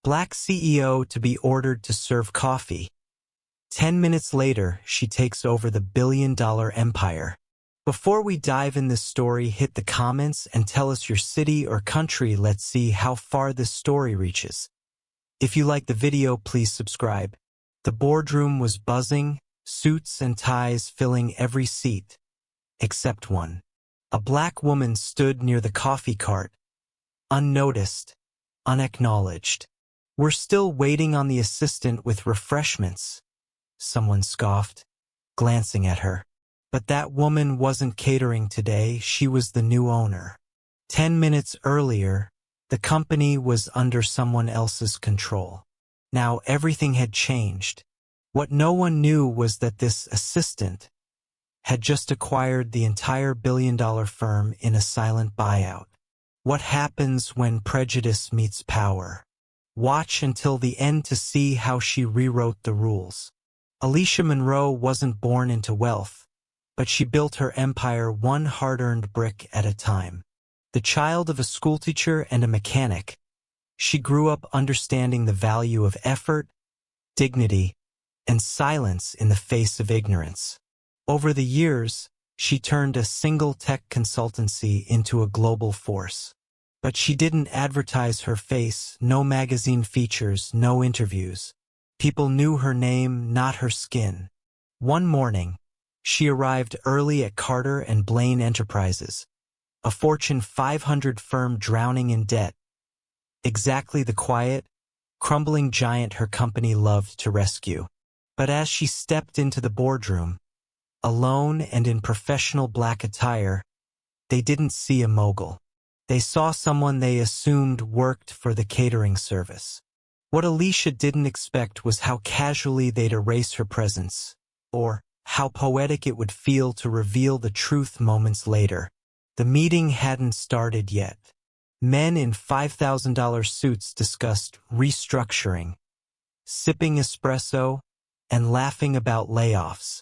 Black CEO to be ordered to serve coffee. 10 minutes later, she takes over the billion-dollar empire. Before we dive in this story, hit the comments and tell us your city or country. Let's see how far this story reaches. If you like the video, please subscribe. The boardroom was buzzing, suits and ties filling every seat, except one. A black woman stood near the coffee cart, unnoticed, unacknowledged. "We're still waiting on the assistant with refreshments," someone scoffed, glancing at her. But that woman wasn't catering today, she was the new owner. 10 minutes earlier, the company was under someone else's control. Now everything had changed. What no one knew was that this assistant had just acquired the entire billion-dollar firm in a silent buyout. What happens when prejudice meets power? Watch until the end to see how she rewrote the rules. Alicia Monroe wasn't born into wealth, but she built her empire one hard-earned brick at a time. The child of a schoolteacher and a mechanic, she grew up understanding the value of effort, dignity, and silence in the face of ignorance. Over the years, she turned a single tech consultancy into a global force. But she didn't advertise her face, no magazine features, no interviews. People knew her name, not her skin. One morning, she arrived early at Carter and Blaine Enterprises, a Fortune 500 firm drowning in debt. Exactly the quiet, crumbling giant her company loved to rescue. But as she stepped into the boardroom, alone and in professional black attire, they didn't see a mogul. They saw someone they assumed worked for the catering service. What Alicia didn't expect was how casually they'd erase her presence, or how poetic it would feel to reveal the truth moments later. The meeting hadn't started yet. Men in $5,000 suits discussed restructuring, sipping espresso, and laughing about layoffs.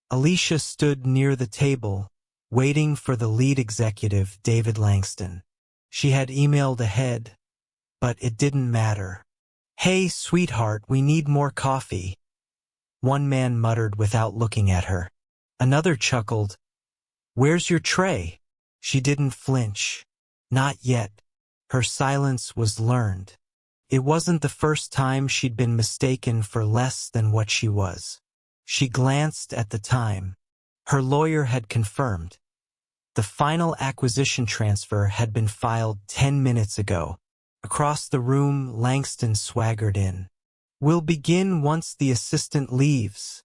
Alicia stood near the table, waiting for the lead executive, David Langston. She had emailed ahead, but it didn't matter. "Hey, sweetheart, we need more coffee," one man muttered without looking at her. Another chuckled, "Where's your tray?" She didn't flinch. Not yet. Her silence was learned. It wasn't the first time she'd been mistaken for less than what she was. She glanced at the time. Her lawyer had confirmed. The final acquisition transfer had been filed 10 minutes ago. Across the room, Langston swaggered in. "We'll begin once the assistant leaves,"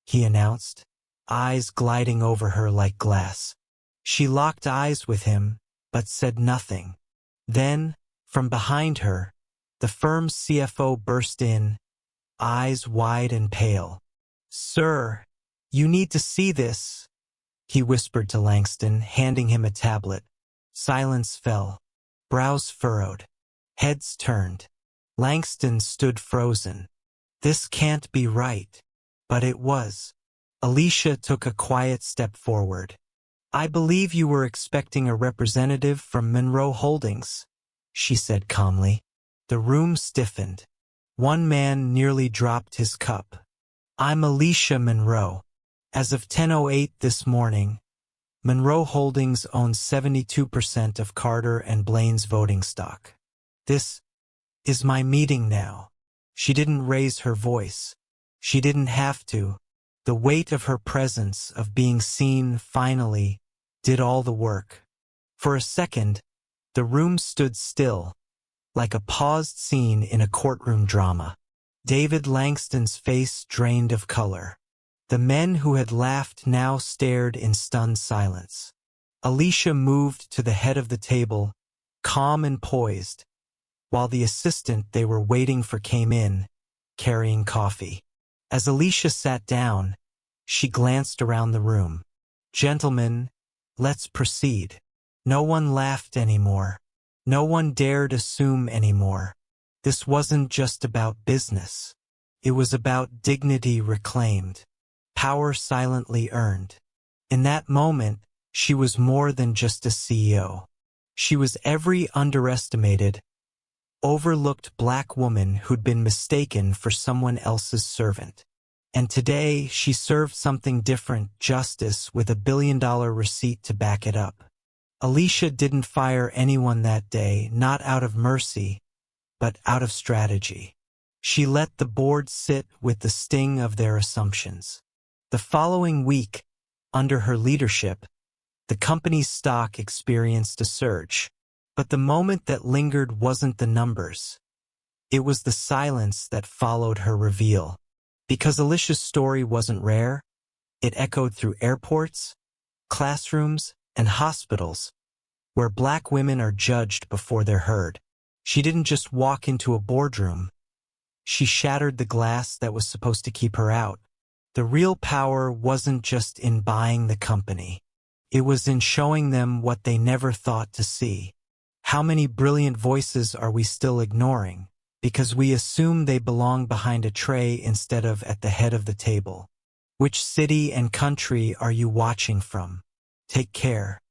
he announced, eyes gliding over her like glass. She locked eyes with him, but said nothing. Then, from behind her, the firm's CFO burst in, eyes wide and pale. "Sir, you need to see this," he whispered to Langston, handing him a tablet. Silence fell. Brows furrowed. Heads turned. Langston stood frozen. This can't be right. But it was. Alicia took a quiet step forward. "I believe you were expecting a representative from Monroe Holdings," she said calmly. The room stiffened. One man nearly dropped his cup. "I'm Alicia Monroe. As of 10:08 this morning, Monroe Holdings owns 72% of Carter and Blaine's voting stock. This is my meeting now." She didn't raise her voice. She didn't have to. The weight of her presence, of being seen finally, did all the work. For a second, the room stood still, like a paused scene in a courtroom drama. David Langston's face drained of color. The men who had laughed now stared in stunned silence. Alicia moved to the head of the table, calm and poised, while the assistant they were waiting for came in, carrying coffee. As Alicia sat down, she glanced around the room. "Gentlemen, let's proceed." No one laughed anymore. No one dared assume anymore. This wasn't just about business. It was about dignity reclaimed, power silently earned. In that moment, she was more than just a CEO. She was every underestimated, overlooked black woman who'd been mistaken for someone else's servant. And today, she served something different, justice, with a billion-dollar receipt to back it up. Alicia didn't fire anyone that day, not out of mercy, but out of strategy. She let the board sit with the sting of their assumptions. The following week, under her leadership, the company's stock experienced a surge. But the moment that lingered wasn't the numbers. It was the silence that followed her reveal. Because Alicia's story wasn't rare, it echoed through airports, classrooms, and hospitals, where black women are judged before they're heard. She didn't just walk into a boardroom. She shattered the glass that was supposed to keep her out. The real power wasn't just in buying the company. It was in showing them what they never thought to see. How many brilliant voices are we still ignoring because we assume they belong behind a tray instead of at the head of the table? Which city and country are you watching from? Take care.